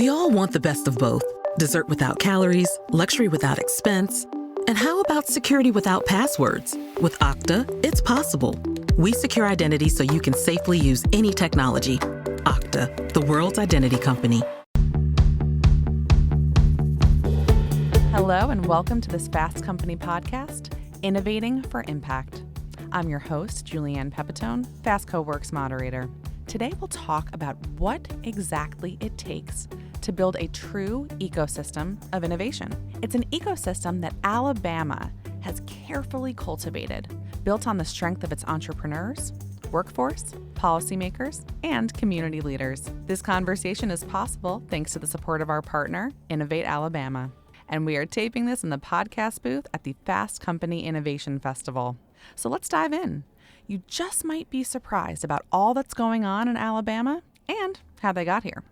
We all want the best of both. Dessert without calories, luxury without expense. And how about security without passwords? With Okta, it's possible. We secure identity so you can safely use any technology. Okta, the world's identity company. Hello and welcome to this Fast Company podcast, Innovating for Impact. I'm your host, Julianne Pepitone, Fast Co-Works moderator. Today we'll talk about what exactly it takes to build a true ecosystem of innovation. It's an ecosystem that Alabama has carefully cultivated, built on the strength of its entrepreneurs, workforce, policymakers, and community leaders. This conversation is possible thanks to the support of our partner, Innovate Alabama. And we are taping this in the podcast booth at the Fast Company Innovation Festival. So let's dive in. You just might be surprised about all that's going on in Alabama and how they got here.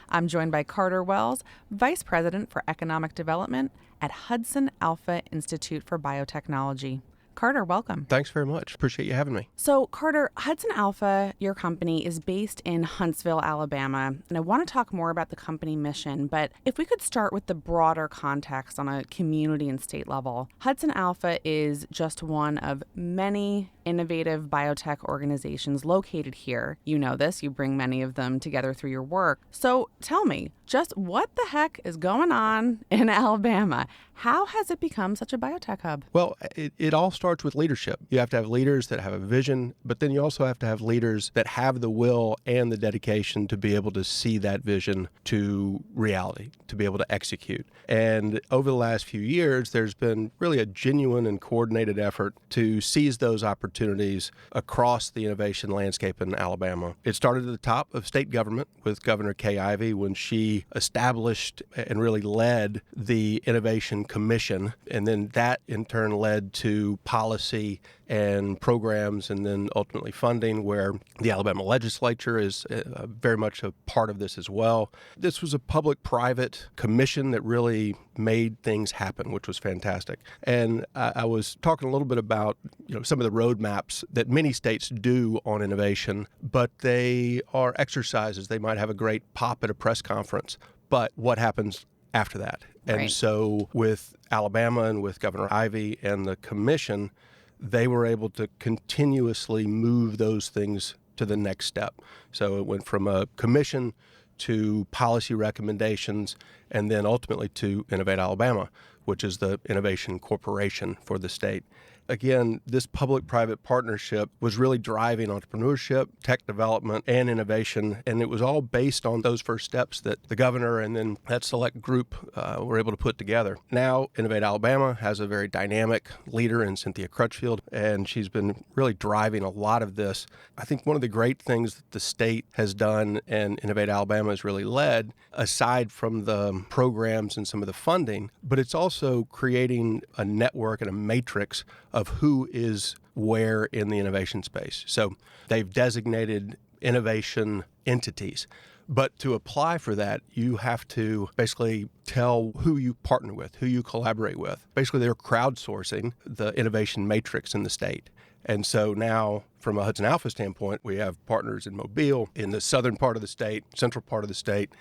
I'm joined by Carter Wells, Vice President for Economic Development at HudsonAlpha Institute for Biotechnology. Carter, welcome. Thanks very much. Appreciate you having me. So, Carter, HudsonAlpha, your company, is based in Huntsville, Alabama, and I want to talk more about the company mission, but if we could start with the broader context on a community and state level. HudsonAlpha is just one of many innovative biotech organizations located here. You know this, you bring many of them together through your work. So tell me, just what the heck is going on in Alabama? How has it become such a biotech hub? Well, it all starts with leadership. You have to have leaders that have a vision, but then you also have to have leaders that have the will and the dedication to be able to see that vision to reality, to be able to execute. And over the last few years, there's been really a genuine and coordinated effort to seize those opportunities across the innovation landscape in Alabama. It started at the top of state government with Governor Kay Ivey when she established and really led the Innovation Commission, and then that in turn led to policy and programs and then ultimately funding, where the Alabama legislature is very much a part of this as well. This was a public-private commission that really made things happen, which was fantastic. And I was talking a little bit about some of the roadmaps that many states do on innovation, but they are exercises. They might have a great pop at a press conference, but what happens after that? And Right. So with Alabama and with Governor Ivey and the commission, they were able to continuously move those things to the next step. So it went from a commission to policy recommendations and then ultimately to Innovate Alabama, which is the innovation corporation for the state. Again, this public-private partnership was really driving entrepreneurship, tech development, and innovation, and it was all based on those first steps that the governor and then that select group were able to put together. Now, Innovate Alabama has a very dynamic leader in Cynthia Crutchfield, and she's been really driving a lot of this. I think one of the great things that the state has done and Innovate Alabama has really led, aside from the programs and some of the funding, but it's also creating a network and a matrix of who is where in the innovation space. So they've designated innovation entities. But to apply for that, you have to basically tell who you partner with, who you collaborate with. Basically, they're crowdsourcing the innovation matrix in the state. And so now, from a HudsonAlpha standpoint, we have partners in Mobile, in the southern part of the state, central part of the state,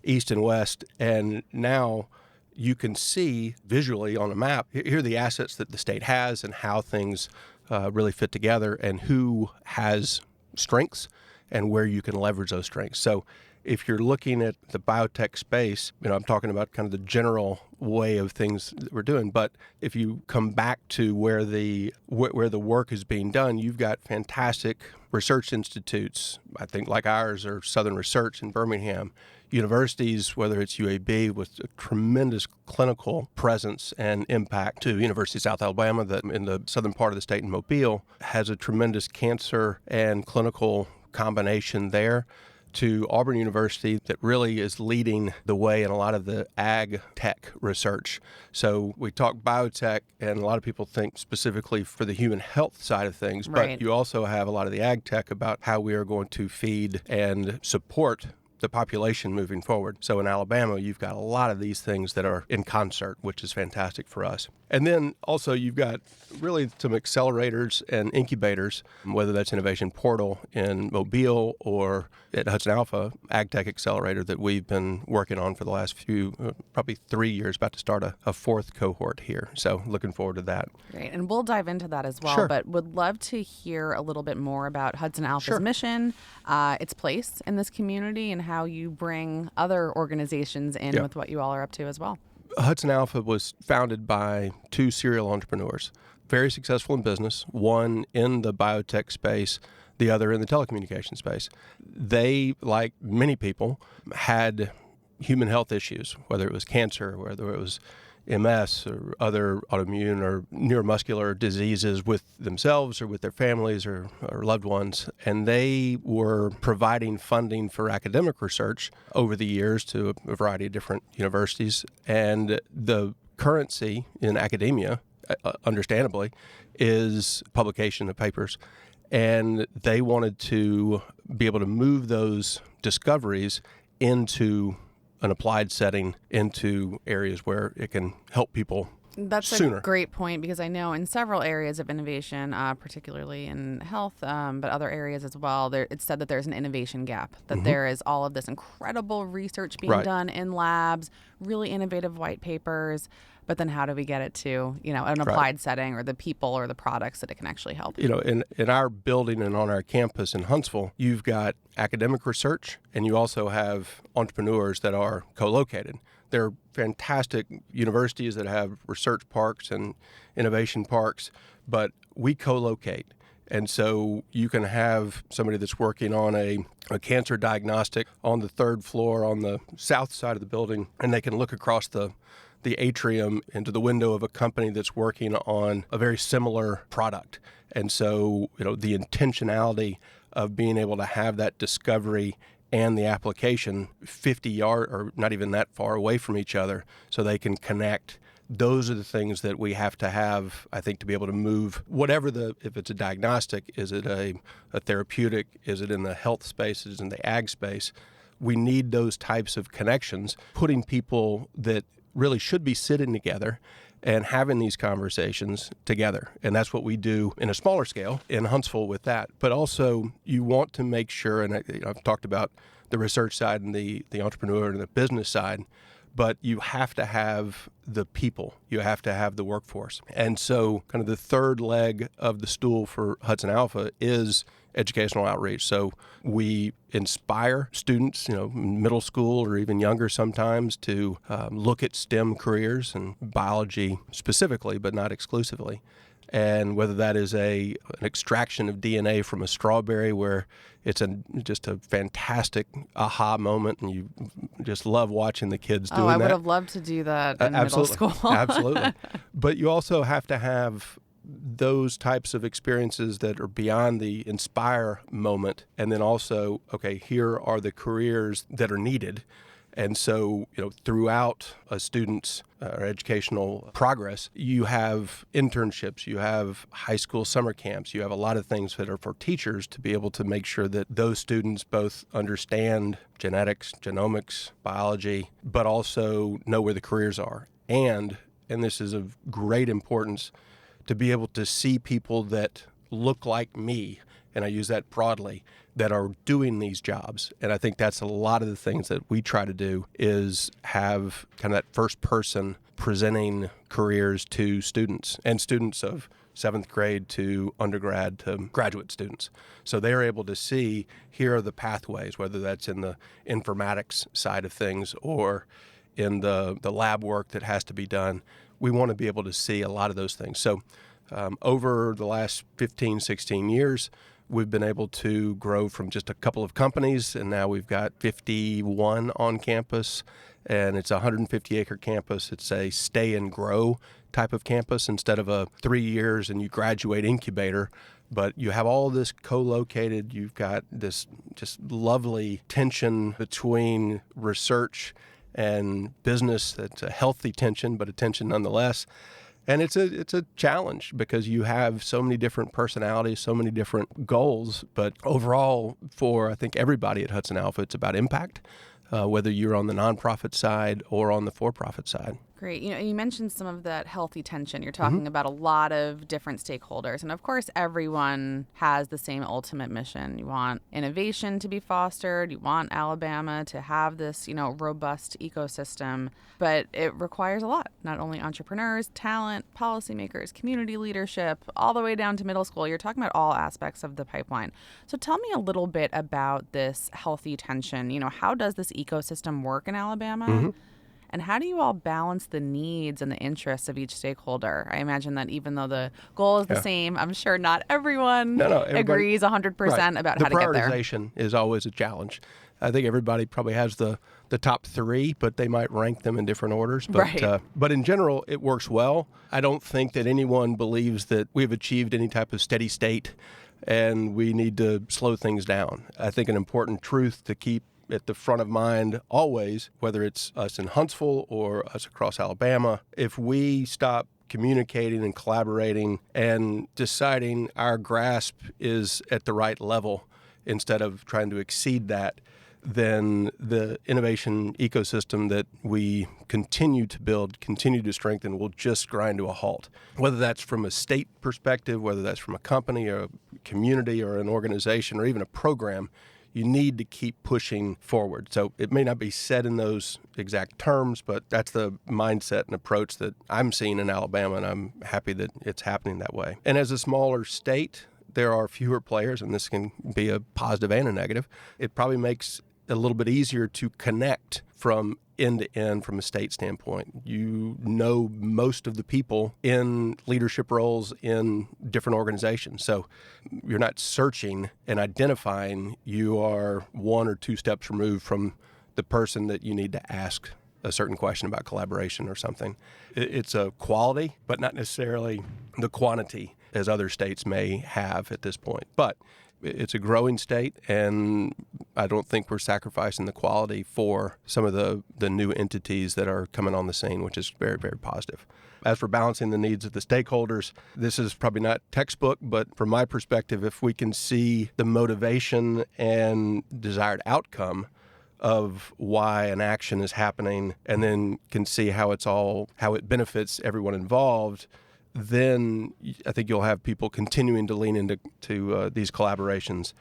east and west, and now you can see visually on a map, here are the assets that the state has and how things really fit together and who has strengths and where you can leverage those strengths. So if you're looking at the biotech space, I'm talking about kind of the general way of things that we're doing. But if you come back to where the work is being done, you've got fantastic research institutes, I think like ours or Southern Research in Birmingham, universities, whether it's UAB with a tremendous clinical presence and impact, to University of South Alabama that in the southern part of the state in Mobile has a tremendous cancer and clinical combination there, to Auburn University that really is leading the way in a lot of the ag tech research. So we talk biotech, and a lot of people think specifically for the human health side of things, Right. But you also have a lot of the ag tech about how we are going to feed and support the population moving forward. So in Alabama, you've got a lot of these things that are in concert, which is fantastic for us. And then also you've got really some accelerators and incubators, whether that's Innovation Portal in Mobile or at HudsonAlpha AgTech Accelerator that we've been working on for the last probably 3 years, about to start a fourth cohort here. So looking forward to that. Great. And we'll dive into that as well, Sure. but would love to hear a little bit more about Hudson Alpha's Sure. mission, its place in this community, and how you bring other organizations in with what you all are up to as well. Hudson Alpha was founded by two serial entrepreneurs, very successful in business, one in the biotech space, the other in the telecommunications space. They, like many people, had human health issues, whether it was cancer, whether it was MS or other autoimmune or neuromuscular diseases with themselves or with their families or loved ones. And they were providing funding for academic research over the years to a variety of different universities. And the currency in academia, understandably, is publication of papers. And they wanted to be able to move those discoveries into an applied setting, into areas where it can help people sooner. A great point, because I know in several areas of innovation, particularly in health, but other areas as well, it's said that there's an innovation gap, that there is all of this incredible research being done in labs, really innovative white papers, but then how do we get it to, an applied setting or the people or the products that it can actually help? In our building and on our campus in Huntsville, you've got academic research and you also have entrepreneurs that are co-located. They're fantastic universities that have research parks and innovation parks, but we co-locate. And so you can have somebody that's working on a cancer diagnostic on the third floor on the south side of the building, and they can look across the atrium into the window of a company that's working on a very similar product. And so, the intentionality of being able to have that discovery and the application 50 yards or not even that far away from each other so they can connect. Those are the things that we have to have, I think, to be able to move whatever if it's a diagnostic, is it a therapeutic, is it in the health space, is it in the ag space? We need those types of connections, putting people that really should be sitting together and having these conversations together. And that's what we do in a smaller scale in Huntsville with that. But also you want to make sure, and I've talked about the research side and the entrepreneur and the business side, but you have to have the people. You have to have the workforce. And so kind of the third leg of the stool for Hudson Alpha is educational outreach. So we inspire students, middle school or even younger sometimes, to look at STEM careers and biology specifically, but not exclusively. And whether that is an extraction of DNA from a strawberry where it's just a fantastic aha moment and you just love watching the kids doing that. I would have loved to do that in middle school. Absolutely. But you also have to have those types of experiences that are beyond the inspire moment. And then also, okay, here are the careers that are needed. And so, throughout a student's educational progress, you have internships, you have high school summer camps, you have a lot of things that are for teachers to be able to make sure that those students both understand genetics, genomics, biology, but also know where the careers are. And this is of great importance, to be able to see people that look like me, and I use that broadly, that are doing these jobs. And I think that's a lot of the things that we try to do, is have kind of that first person presenting careers to students, and students of 7th grade to undergrad to graduate students. So they're able to see, here are the pathways, whether that's in the informatics side of things or in the lab work that has to be done. We want to be able to see a lot of those things. So over the last 15, 16 years, we've been able to grow from just a couple of companies, and now we've got 51 on campus, and it's a 150-acre campus. It's a stay and grow type of campus instead of a 3 years and you graduate incubator. But you have all this co-located. You've got this just lovely tension between research and business. That's a healthy tension, but a tension nonetheless. And it's a challenge because you have so many different personalities, so many different goals. But overall, for I think everybody at Hudson Alpha, it's about impact, whether you're on the nonprofit side or on the for-profit side. Great. You mentioned some of that healthy tension. You're talking about a lot of different stakeholders. And of course, everyone has the same ultimate mission. You want innovation to be fostered. You want Alabama to have this, robust ecosystem. But it requires a lot, not only entrepreneurs, talent, policymakers, community leadership, all the way down to middle school. You're talking about all aspects of the pipeline. So tell me a little bit about this healthy tension. How does this ecosystem work in Alabama? And how do you all balance the needs and the interests of each stakeholder? I imagine that even though the goal is the same, I'm sure not everyone agrees 100% about how to get there. The prioritization is always a challenge. I think everybody probably has the top three, but they might rank them in different orders. But, but in general, it works well. I don't think that anyone believes that we've achieved any type of steady state and we need to slow things down. I think an important truth to keep at the front of mind always, whether it's us in Huntsville or us across Alabama, if we stop communicating and collaborating and deciding our grasp is at the right level instead of trying to exceed that, then the innovation ecosystem that we continue to build, continue to strengthen, will just grind to a halt. Whether that's from a state perspective, whether that's from a company or a community or an organization or even a program, you need to keep pushing forward. So it may not be said in those exact terms, but that's the mindset and approach that I'm seeing in Alabama, and I'm happy that it's happening that way. And as a smaller state, there are fewer players, and this can be a positive and a negative. It probably makes it a little bit easier to connect from end to end from a state standpoint. You know most of the people in leadership roles in different organizations. So you're not searching and identifying. You are one or two steps removed from the person that you need to ask a certain question about collaboration or something. It's a quality, but not necessarily the quantity as other states may have at this point. But it's a growing state, and I don't think we're sacrificing the quality for some of the new entities that are coming on the scene, which is very, very positive. As for balancing the needs of the stakeholders, this is probably not textbook, but from my perspective, if we can see the motivation and desired outcome of why an action is happening, and then can see how it benefits everyone involved, then I think you'll have people continuing to lean into these collaborations.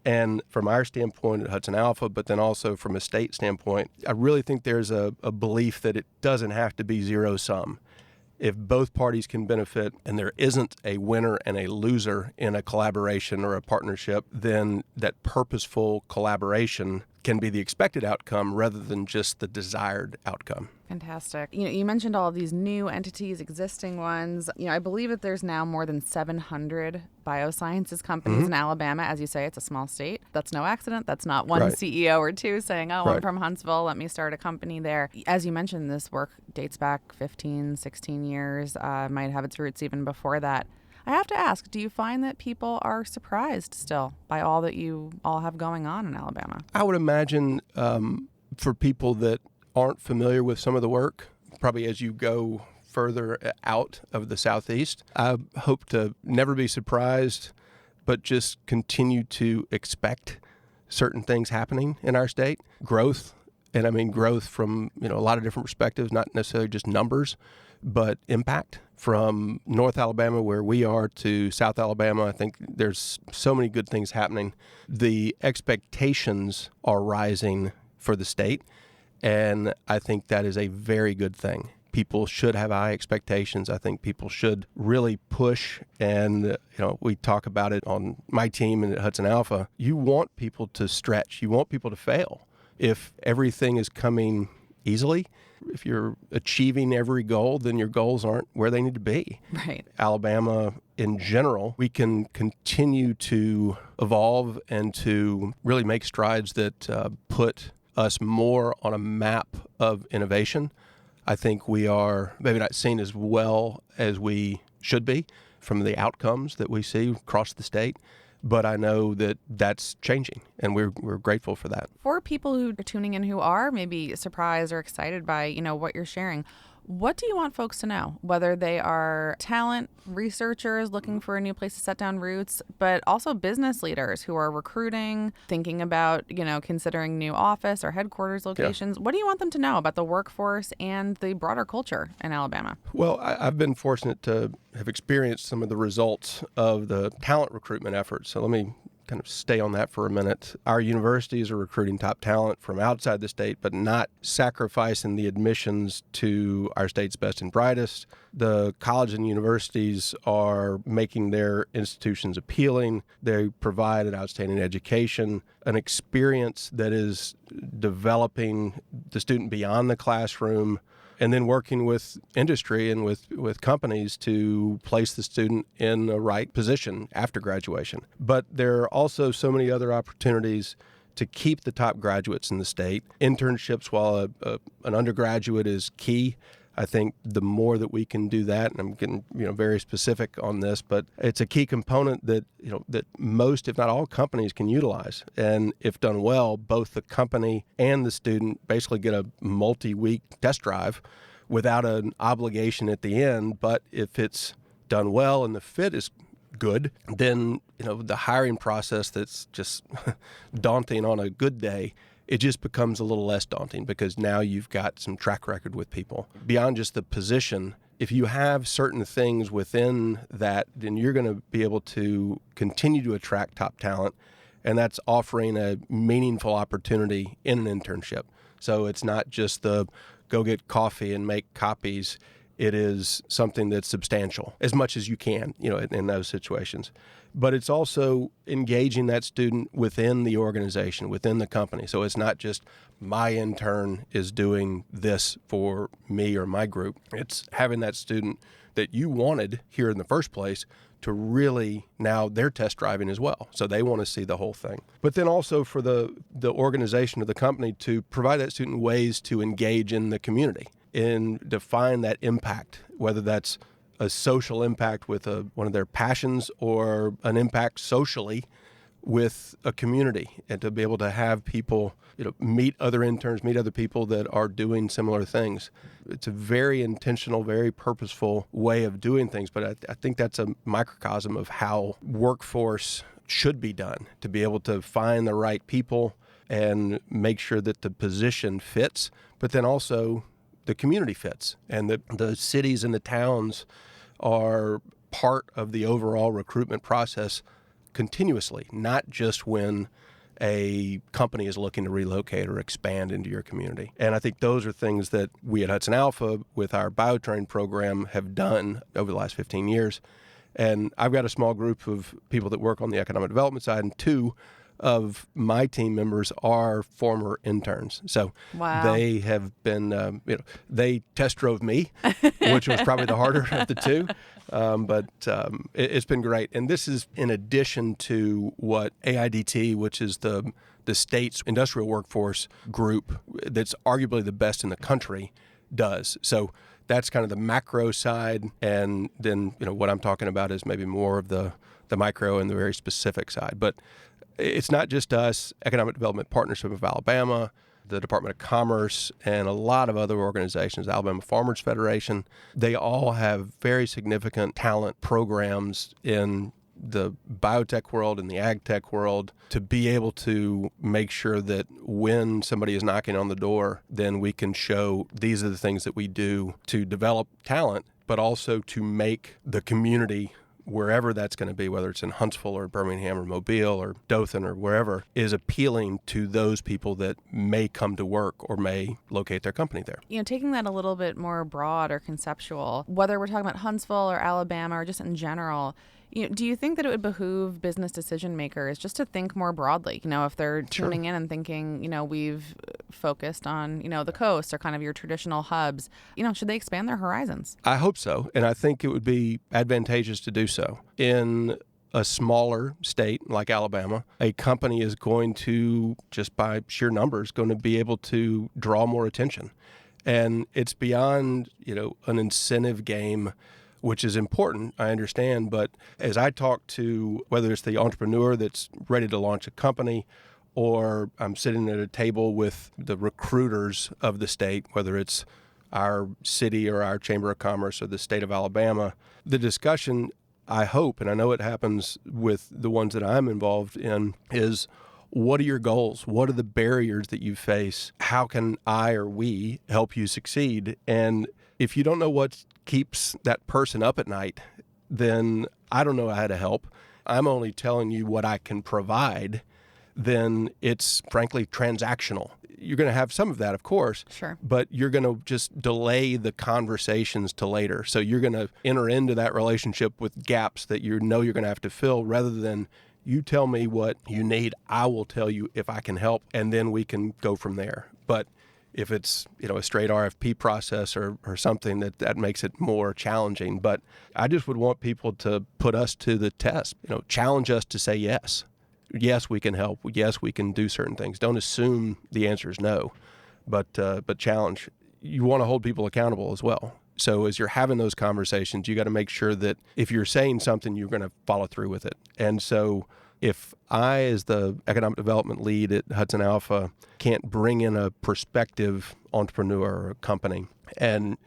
And from our standpoint at Hudson Alpha, but then also from a state standpoint, I really think there's a belief that it doesn't have to be zero sum. If both parties can benefit and there isn't a winner and a loser in a collaboration or a partnership, then that purposeful collaboration can be the expected outcome rather than just the desired outcome. Fantastic. You mentioned all of these new entities, existing ones. I believe that there's now more than 700 biosciences companies in Alabama. As you say, it's a small state. That's no accident. That's not one CEO or two saying, I'm from Huntsville, let me start a company there. As you mentioned, this work dates back 15, 16 years, might have its roots even before that. I have to ask, do you find that people are surprised still by all that you all have going on in Alabama? I would imagine for people that aren't familiar with some of the work, probably as you go further out of the Southeast, I hope to never be surprised, but just continue to expect certain things happening in our state. Growth, and I mean growth from a lot of different perspectives, not necessarily just numbers, but impact. From North Alabama, where we are, to South Alabama, I think there's so many good things happening. The expectations are rising for the state, and I think that is a very good thing. People should have high expectations. I think people should really push, and we talk about it on my team and at Hudson Alpha. You want people to stretch. You want people to fail. If everything is coming easily, if you're achieving every goal, then your goals aren't where they need to be. Right. Alabama, in general, we can continue to evolve and to really make strides that put us more on a map of innovation. I think we are maybe not seen as well as we should be from the outcomes that we see across the state. But I know that that's changing, and we're grateful for that. For people who are tuning in who are maybe surprised or excited by what you're sharing, What do you want folks to know? Whether they are talent researchers looking for a new place to set down roots, but also business leaders who are recruiting, thinking about, considering new office or headquarters locations. Yeah. What do you want them to know about the workforce and the broader culture in Alabama? Well, I've been fortunate to have experienced some of the results of the talent recruitment efforts. So let me kind of stay on that for a minute. Our universities are recruiting top talent from outside the state, but not sacrificing the admissions to our state's best and brightest. The colleges and universities are making their institutions appealing. They provide an outstanding education, an experience that is developing the student beyond the classroom, and then working with industry and with companies to place the student in the right position after graduation. But there are also so many other opportunities to keep the top graduates in the state. Internships, while an undergraduate is key, I think the more that we can do that, and I'm getting very specific on this, but it's a key component that that most, if not all, companies can utilize. And if done well, both the company and the student basically get a multi-week test drive without an obligation at the end. But if it's done well and the fit is good, then the hiring process that's just daunting on a good day, it just becomes a little less daunting because now you've got some track record with people. Beyond just the position, if you have certain things within that, then you're going to be able to continue to attract top talent, and that's offering a meaningful opportunity in an internship. So it's not just the go get coffee and make copies. It is something that's substantial as much as you can, in those situations. But it's also engaging that student within the organization, within the company. So it's not just my intern is doing this for me or my group. It's having that student that you wanted here in the first place to really, now they're test driving as well. So they want to see the whole thing. But then also for the organization or the company to provide that student ways to engage in the community and define that impact, whether that's a social impact with one of their passions or an impact socially with a community, and to be able to have people, meet other interns, meet other people that are doing similar things. It's a very intentional, very purposeful way of doing things, but I think that's a microcosm of how workforce should be done, to be able to find the right people and make sure that the position fits, but then also the community fits, and the cities and the towns are part of the overall recruitment process continuously, not just when a company is looking to relocate or expand into your community. And I think those are things that we at HudsonAlpha with our biotrain program have done over the last 15 years. And I've got a small group of people that work on the economic development side, and 2 of my team members are former interns. So wow. They have been, they test drove me, which was probably the harder of the 2. But it's been great. And this is in addition to what AIDT, which is the state's industrial workforce group that's arguably the best in the country, does. So that's kind of the macro side. And then, what I'm talking about is maybe more of the micro and the very specific side. But it's not just us. Economic Development Partnership of Alabama, the Department of Commerce, and a lot of other organizations, Alabama Farmers Federation, they all have very significant talent programs in the biotech world and the ag tech world to be able to make sure that when somebody is knocking on the door, then we can show these are the things that we do to develop talent, but also to make the community, wherever that's going to be, whether it's in Huntsville or Birmingham or Mobile or Dothan or wherever, is appealing to those people that may come to work or may locate their company there. Taking that a little bit more broad or conceptual, whether we're talking about Huntsville or Alabama or just in general, do you think that it would behoove business decision makers just to think more broadly? If they're tuning in and thinking, we've focused on, the coast or kind of your traditional hubs, should they expand their horizons? I hope so. And I think it would be advantageous to do so. In a smaller state like Alabama, a company is going to, just by sheer numbers, going to be able to draw more attention. And it's beyond, an incentive game, which is important, I understand. But as I talk to, whether it's the entrepreneur that's ready to launch a company, or I'm sitting at a table with the recruiters of the state, whether it's our city or our Chamber of Commerce or the state of Alabama. The discussion, I hope, and I know it happens with the ones that I'm involved in, is what are your goals? What are the barriers that you face? How can I or we help you succeed? And if you don't know what keeps that person up at night, then I don't know how to help. I'm only telling you what I can provide. Then it's frankly transactional. You're going to have some of that, of course, Sure. but you're going to just delay the conversations to later. So you're going to enter into that relationship with gaps that you know you're going to have to fill, rather than you tell me what you need, I will tell you if I can help, and then we can go from there. But if it's, a straight RFP process or something, that makes it more challenging. But I just would want people to put us to the test, challenge us to say yes. Yes, we can help. Yes, we can do certain things. Don't assume the answer is no, but challenge. You want to hold people accountable as well. So as you're having those conversations, you got to make sure that if you're saying something, you're going to follow through with it. And so if I, as the economic development lead at HudsonAlpha, can't bring in a prospective entrepreneur or company and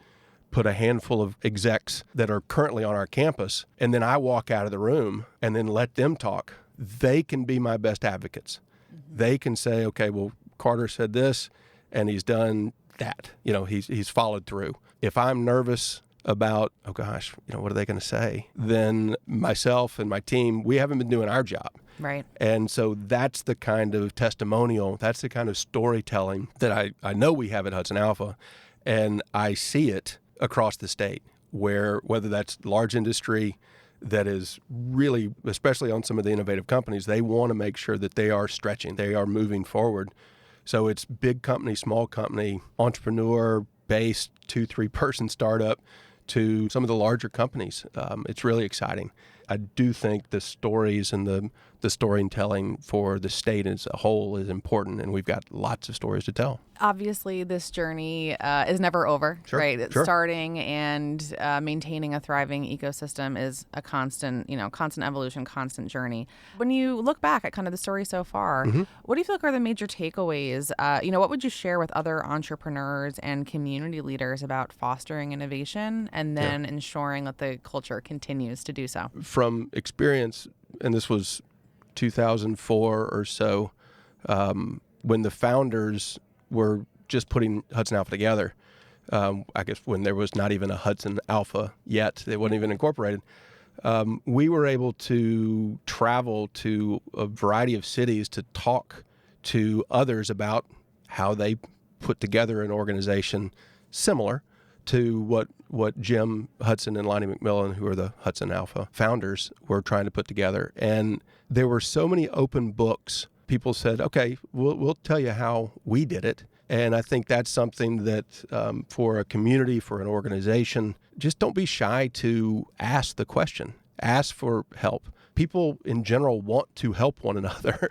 put a handful of execs that are currently on our campus, and then I walk out of the room and then let them talk, they can be my best advocates. Mm-hmm. They can say, okay, well, Carter said this, and he's done that. He's followed through. If I'm nervous about, oh gosh, what are they going to say? Then myself and my team, we haven't been doing our job. Right. And so that's the kind of testimonial, that's the kind of storytelling that I know we have at HudsonAlpha, and I see it across the state, whether that's large industry that is really, especially on some of the innovative companies, they want to make sure that they are stretching, they are moving forward. So it's big company, small company, entrepreneur-based 2-3 person startup to some of the larger companies. It's really exciting. I do think the stories and the storytelling for the state as a whole is important, and we've got lots of stories to tell. Obviously, this journey is never over, Sure, right? sure. Starting and maintaining a thriving ecosystem is a constant evolution, constant journey. When you look back at kind of the story so far, Mm-hmm. what do you feel like are the major takeaways? What would you share with other entrepreneurs and community leaders about fostering innovation and then ensuring that the culture continues to do so? From experience, and this was 2004 or so, when the founders were just putting HudsonAlpha together, I guess when there was not even a HudsonAlpha yet, it wasn't even incorporated, we were able to travel to a variety of cities to talk to others about how they put together an organization similar to what Jim Hudson and Lonnie McMillan, who are the HudsonAlpha founders, were trying to put together. And there were so many open books. People said, okay, we'll tell you how we did it. And I think that's something that for a community, for an organization, just don't be shy to ask the question. Ask for help. People in general want to help one another.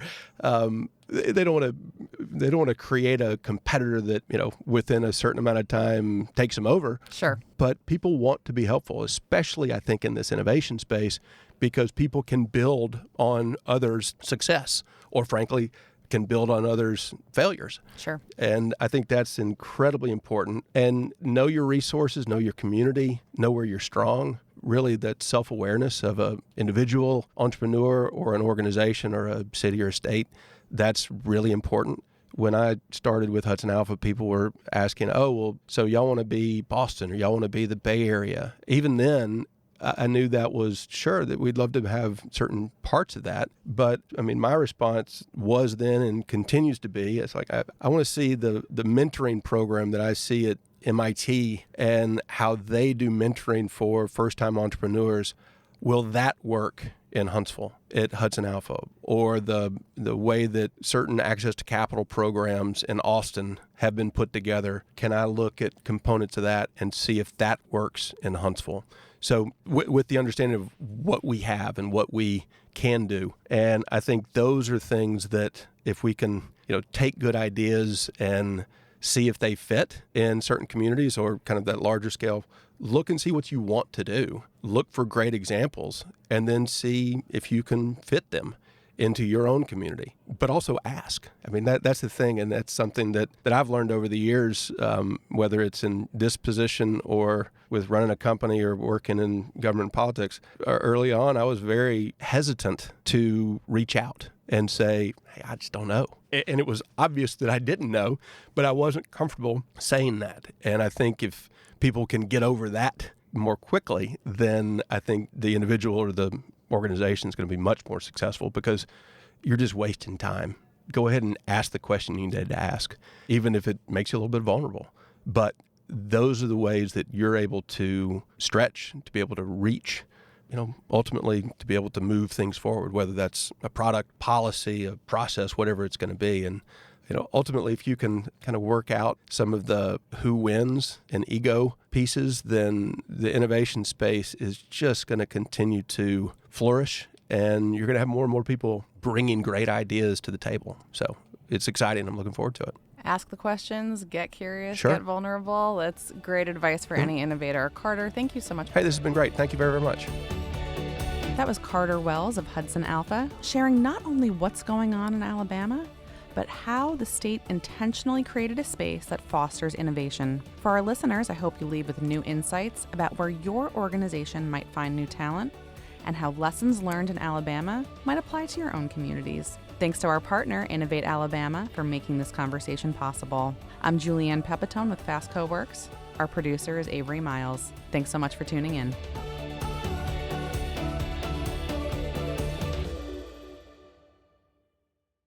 They don't want to create a competitor that, within a certain amount of time takes them over. Sure. But people want to be helpful, especially I think in this innovation space, because people can build on others' success, or frankly, can build on others' failures. Sure. And I think that's incredibly important. And know your resources, know your community, know where you're strong. Really, that self-awareness of an individual entrepreneur or an organization or a city or a state, that's really important. When I started with HudsonAlpha, people were asking, oh, well, so y'all want to be Boston or y'all want to be the Bay Area? Even then, I knew that was sure that we'd love to have certain parts of that. But I mean, my response was then and continues to be, it's like, I want to see the mentoring program that I see at MIT and how they do mentoring for first-time entrepreneurs. Will that work in Huntsville at HudsonAlpha? Or the way that certain access to capital programs in Austin have been put together? Can I look at components of that and see if that works in Huntsville? So with the understanding of what we have and what we can do. And I think those are things that if we can, take good ideas and see if they fit in certain communities or kind of that larger scale, look and see what you want to do. Look for great examples and then see if you can fit them into your own community, but also ask. I mean, that's the thing, and that's something that I've learned over the years, whether it's in this position or with running a company or working in government politics. Early on, I was very hesitant to reach out and say, hey, I just don't know. And it was obvious that I didn't know, but I wasn't comfortable saying that. And I think if people can get over that more quickly, then I think the individual or the organization is going to be much more successful, because you're just wasting time. Go ahead and ask the question you need to ask, even if it makes you a little bit vulnerable. But those are the ways that you're able to stretch, to be able to reach, ultimately to be able to move things forward, whether that's a product, policy, a process, whatever it's going to be. And ultimately, if you can kind of work out some of the who wins and ego pieces, then the innovation space is just going to continue to flourish, and you're going to have more and more people bringing great ideas to the table. So it's exciting. I'm looking forward to it. Ask the questions, get curious, Sure. Get vulnerable. That's great advice for any innovator. Carter, thank you so much. Hey, this has been great. Thank you very, very much. That was Carter Wells of Hudson Alpha, sharing not only what's going on in Alabama, but how the state intentionally created a space that fosters innovation. For our listeners, I hope you leave with new insights about where your organization might find new talent and how lessons learned in Alabama might apply to your own communities. Thanks to our partner, Innovate Alabama, for making this conversation possible. I'm Julianne Pepitone with Fast Co-Works. Our producer is Avery Miles. Thanks so much for tuning in.